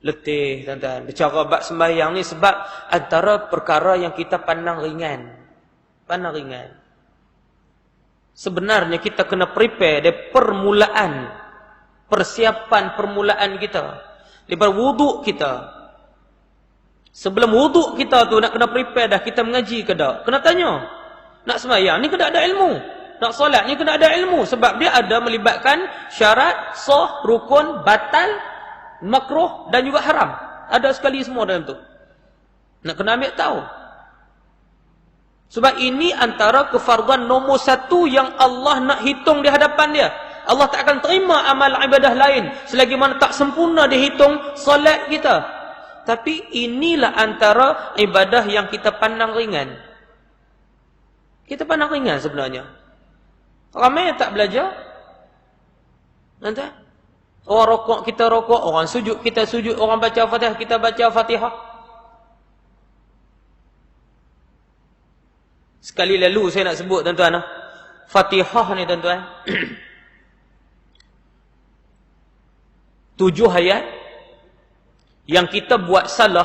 letih, tuan-tuan. Bicara bab sembahyang ni sebab antara perkara yang kita pandang ringan. Pandang ringan. Sebenarnya kita kena prepare dari permulaan. Persiapan permulaan kita. Daripada wuduk kita. Sebelum wuduk kita tu nak kena prepare dah. Kita mengaji ke tak? Kena tanya. Nak sembahyang ni kena ada ilmu. Nak solat ni kena ada ilmu. Sebab dia ada melibatkan syarat, sah, rukun, batal, makruh dan juga haram. Ada sekali semua dalam tu. Nak kena ambil tahu. Sebab ini antara kefarduan nombor satu yang Allah nak hitung di hadapan dia. Allah tak akan terima amal ibadah lain selagi mana tak sempurna dihitung solat kita. Tapi inilah antara ibadah yang kita pandang ringan. Kita pandang ringan sebenarnya. Ramai yang tak belajar. Nanti orang rokok kita rokok, orang sujud kita sujud, orang baca Fatihah kita baca Fatihah. Sekali lalu saya nak sebut tuan-tuan, Fatihah ni tuan-tuan. 7 ayat yang kita buat salah,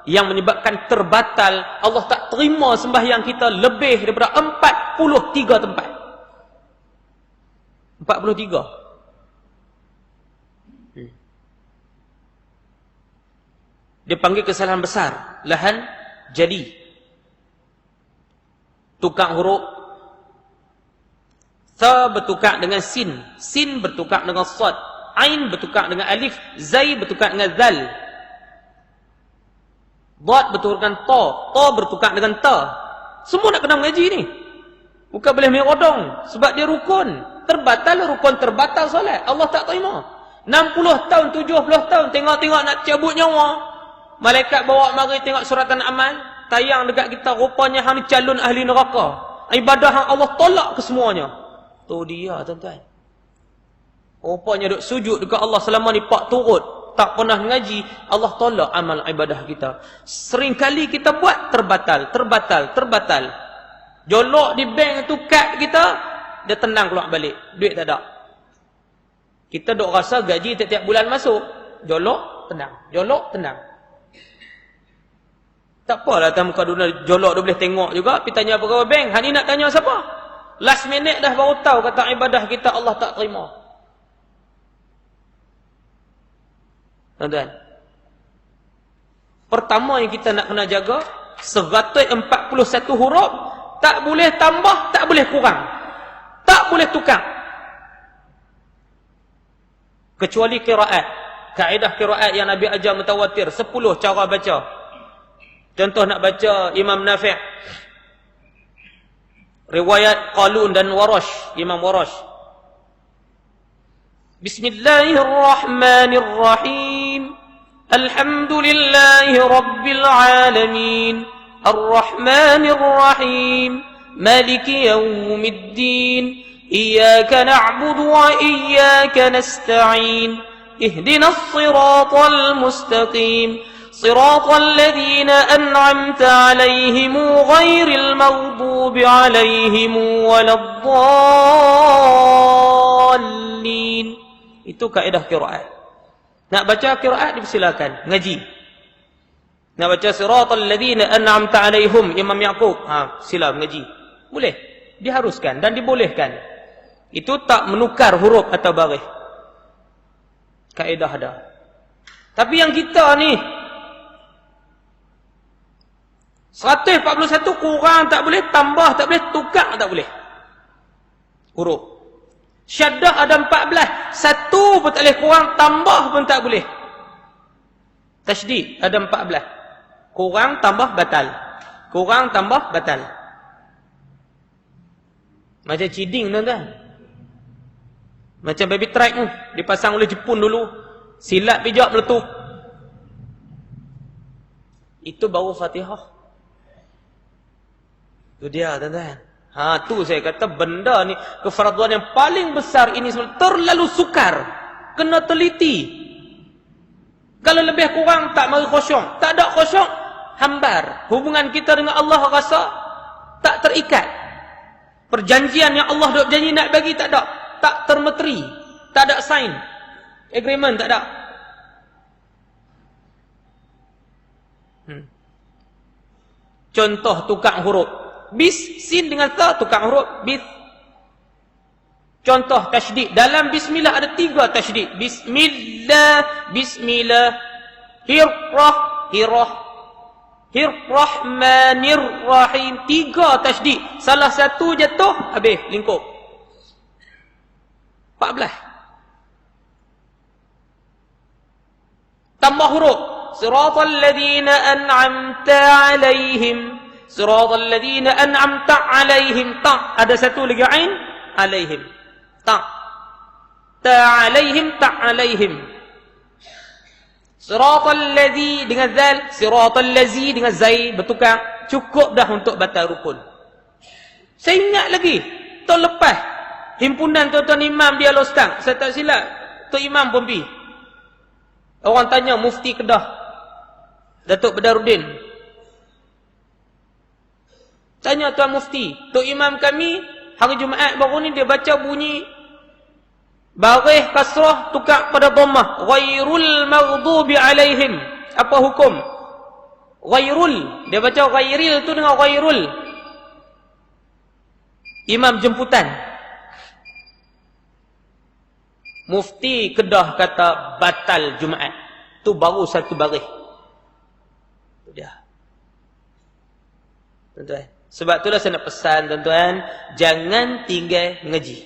yang menyebabkan terbatal, Allah tak terima sembahyang kita lebih daripada 43 tempat. 43. Dia panggil kesalahan besar, lahan jadi. Tukar huruf. Tha bertukar dengan sin, sin bertukar dengan sad, ain bertukar dengan alif, zai bertukar dengan zal, dad bertukar dengan ta, ta bertukar dengan ta. Semua nak kena mengaji ni. Bukan boleh merodong sebab dia rukun. Terbatal rukun, terbatal solat. Allah tak terima. 60 tahun, 70 tahun tengok-tengok nak cabut nyawa. Malaikat bawa mari tengok suratan amal, tayang dekat kita, rupanya hang ni calon ahli neraka. Ibadah hang Allah tolak ke semuanya. Tu dia tuan-tuan. Rupanya duk sujud dekat Allah selama ni pak turut, tak pernah mengaji, Allah tolak amal ibadah kita. Sering kali kita buat terbatal. Jolok di bank tu kad kita, dia tenang keluar balik, duit tak ada. Kita duk rasa gaji tiap-tiap bulan masuk, jolok tenang. Tak apalah atas muka dunia jolok dia boleh tengok juga, pergi tanya pegawai bank, hang ni nak tanya siapa? Last minute dah baru tahu kata ibadah kita Allah tak terima. Tuan-tuan, pertama yang kita nak kena jaga, 141 huruf, tak boleh tambah, tak boleh kurang, tak boleh tukar. Kecuali qiraat. Kaedah qiraat yang Nabi ajar mutawatir, 10 cara baca. Contoh nak baca Imam Nafi', riwayat Qalun dan Warash, Imam Warash. Bismillahirrahmanirrahim. Alhamdulillahi rabbil alamin. Ar-Rahmanir-Rahim. Maliki yawmiddin. Iyyaka na'budu wa iyyaka nasta'in. Ihdinas siratal mustaqim. صراط الذين أنعمت عليهم غير المغضوب عليهم ولا الضالين. Itu kaedah qiraat. Nak baca qiraat dipersilakan, ngaji. Nak baca siratal ladzina an'amta alaihim, Imam Yaqub, sila ngaji. Boleh, diharuskan dan dibolehkan. Itu tak menukar huruf atau baris. Kaedah ada. Tapi yang kita ni 141 kurang tak boleh, tambah tak boleh, tukar tak boleh. Huruf. Syaddah ada 14. Satu pun tak boleh kurang, tambah pun tak boleh. Tasydid ada 14. Kurang tambah batal. Kurang tambah batal. Macam ciding tuan-tuan. Macam baby track tu, dipasang oleh Jepun dulu. Silap pijak meletup. Itu baru Fatihah. Itu dia tuan-tuan. Tu saya kata benda ni, kefarduan yang paling besar ini terlalu sukar. Kena teliti. Kalau lebih kurang tak mari khusyuk. Tak ada khusyuk, hambar. Hubungan kita dengan Allah rasa tak terikat. Perjanjian yang Allah dah janji nak bagi tak ada. Tak termeteri. Tak ada sign. Agreement tak ada. Contoh tukar huruf. Bis, sin dengan ta, tukar huruf. Bis. Contoh tasydid. Dalam bismillah ada 3 tasydid. Bismillah, bismillah. Hirrah, hirrah. Hirrahmanirrahim. 3 tasydid. Salah satu jatuh, habis, lingkup. 14. Tambah huruf. Siratal ladzina an'amta 'alaihim. Siratal ladzina an'amta 'alaihim. Ta. Ada satu lagi ain. Alaihim. Ta. Ta 'alaihim, ta 'alaihim. Siratal ladzi dengan zal, siratal ladzi dengan zai bertukar. Cukup dah untuk batal rukun. Saya ingat lagi tahun lepas himpunan tuan-tuan imam di Al-Ustaz, saya tak silap Tok Imam pun pergi. Orang tanya mufti Kedah, Datuk Badaruddin, tanya tuan mufti, Tok Imam kami hari Jumaat baru ni dia baca bunyi baris kasrah tukar pada dhammah, ghairul maghdubi alaihim. Apa hukum? Ghairul, dia baca ghairil tu dengan ghairul. Imam jemputan Mufti Kedah kata batal Jumaat. Tu baru satu baris. Tu dia. Tuan-tuan, sebab itulah saya nak pesan tuan-tuan, jangan tinggal mengaji.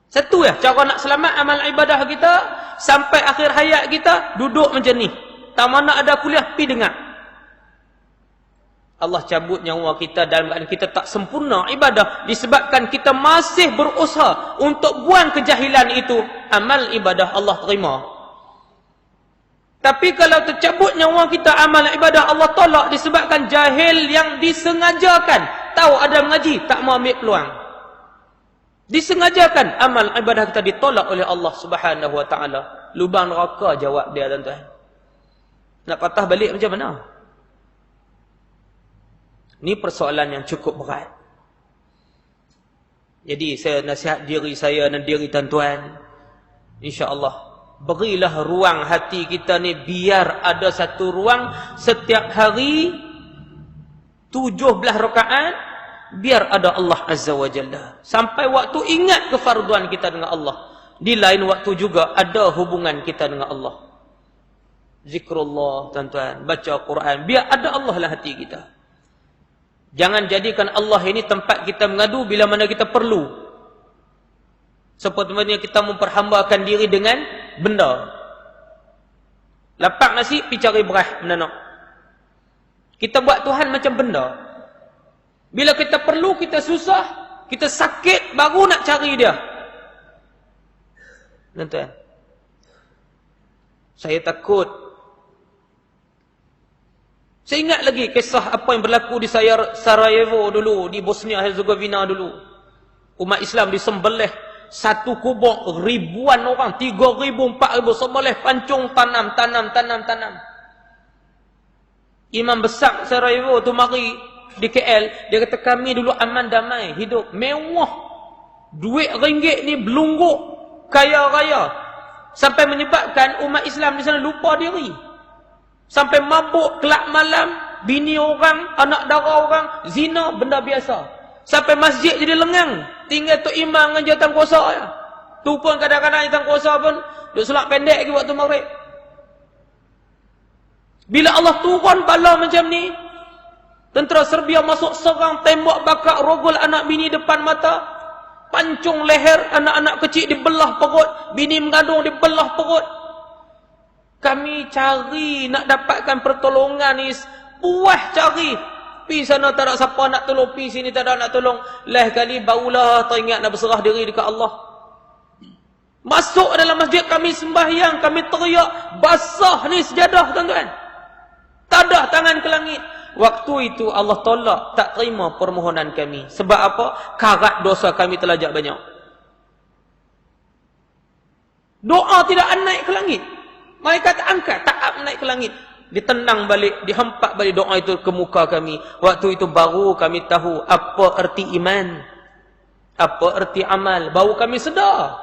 Satu ya, cara nak selamat amal ibadah kita sampai akhir hayat kita, duduk macam ni. Tak mana ada kuliah, pi dengar. Allah cabut nyawa kita dalam keadaan kita tak sempurna ibadah disebabkan kita masih berusaha untuk buang kejahilan itu. Amal ibadah Allah terima. Tapi kalau tercabut nyawa kita, amal ibadah Allah tolak disebabkan jahil yang disengajakan. Tahu ada mengaji, tak mau ambil peluang. Disengajakan amal ibadah kita ditolak oleh Allah Subhanahu wa taala. Lubang neraka jawab dia tuan-tuan. Nak patah balik macam mana? Ini persoalan yang cukup berat. Jadi saya nasihat diri saya dan diri tuan-tuan, insya-Allah berilah ruang hati kita ni, biar ada satu ruang setiap hari 17 rakaat, biar ada Allah Azza wa Jalla. Sampai waktu ingat kefarduan kita dengan Allah. Di lain waktu juga ada hubungan kita dengan Allah. Zikrullah tuan-tuan, baca Quran, biar ada Allah lah hati kita. Jangan jadikan Allah ini tempat kita mengadu bila mana kita perlu. Seperti kita memperhambakan diri dengan benda. Lapak nasi, pergi cari beras menanam. Kita buat Tuhan macam benda. Bila kita perlu, kita susah, kita sakit, baru nak cari dia. Tuan-tuan, saya takut. Saya ingat lagi kisah apa yang berlaku di Sarajevo dulu, di Bosnia Herzegovina dulu. Umat Islam disembelih satu kubur, ribuan orang, 3,000, 4,000 sembelih, pancung, tanam. Imam besar Sarajevo tu mari di KL, dia kata kami dulu aman damai, hidup mewah. Duit ringgit ni belungguk, kaya raya. Sampai menyebabkan umat Islam di sana lupa diri. Sampai mabuk, kelab malam, bini orang, anak dara orang, zina, benda biasa. Sampai masjid jadi lengang. Tinggal Tok Imam dengan jawatan kuasa. Ya. Tu pun kadang-kadang jawatan kuasa pun duk selak pendek lagi waktu maghrib. Bila Allah turun bala macam ni, tentera Serbia masuk serang, tembak bakar, rogol anak bini depan mata, pancung leher, anak-anak kecil dibelah perut, bini mengandung dibelah perut. Kami cari nak dapatkan pertolongan ni, puas cari. Pi sana tak ada siapa nak tolong, pi sini tak ada nak tolong. Lain kali barulah teringat nak berserah diri dekat Allah. Masuk dalam masjid kami sembahyang, kami teriak, basah ni sejadah tuan-tuan. Tadah tangan ke langit. Waktu itu Allah tolak, tak terima permohonan kami. Sebab apa? Karat dosa kami terlajak banyak. Doa tidak naik ke langit. Mereka tak angkat, tak naik ke langit. Ditendang balik, dihempak balik doa itu ke muka kami. Waktu itu baru kami tahu apa erti iman, apa erti amal. Baru kami sedar,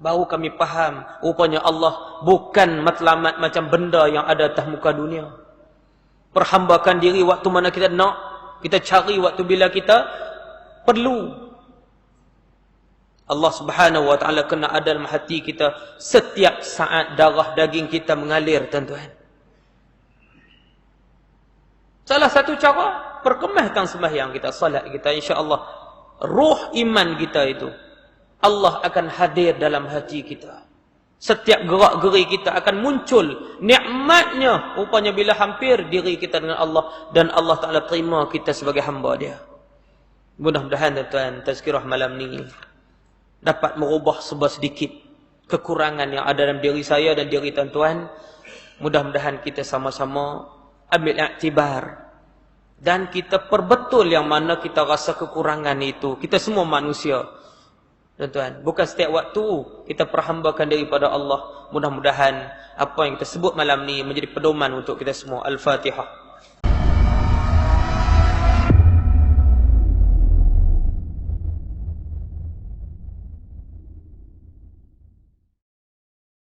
baru kami faham. Rupanya Allah bukan matlamat macam benda yang ada atas muka dunia. Perhambakan diri waktu mana kita nak. Kita cari waktu bila kita perlu. Allah Subhanahu wa taala kena ada dalam hati kita setiap saat darah daging kita mengalir, tuan-tuan. Salah satu cara perkemahkan sembahyang kita, salat kita, insya-Allah ruh iman kita itu Allah akan hadir dalam hati kita. Setiap gerak-geri kita akan muncul nikmatnya rupanya bila hampir diri kita dengan Allah dan Allah Taala terima kita sebagai hamba Dia. Mudah-mudahan tuan-tuan tazkirah malam ni dapat merubah sedikit kekurangan yang ada dalam diri saya dan diri tuan-tuan. Mudah-mudahan kita sama-sama ambil iktibar dan kita perbetul yang mana kita rasa kekurangan itu. Kita semua manusia, tuan-tuan. Bukan setiap waktu kita perhambakan daripada Allah. Mudah-mudahan apa yang kita sebut malam ni menjadi pedoman untuk kita semua. Al-Fatihah.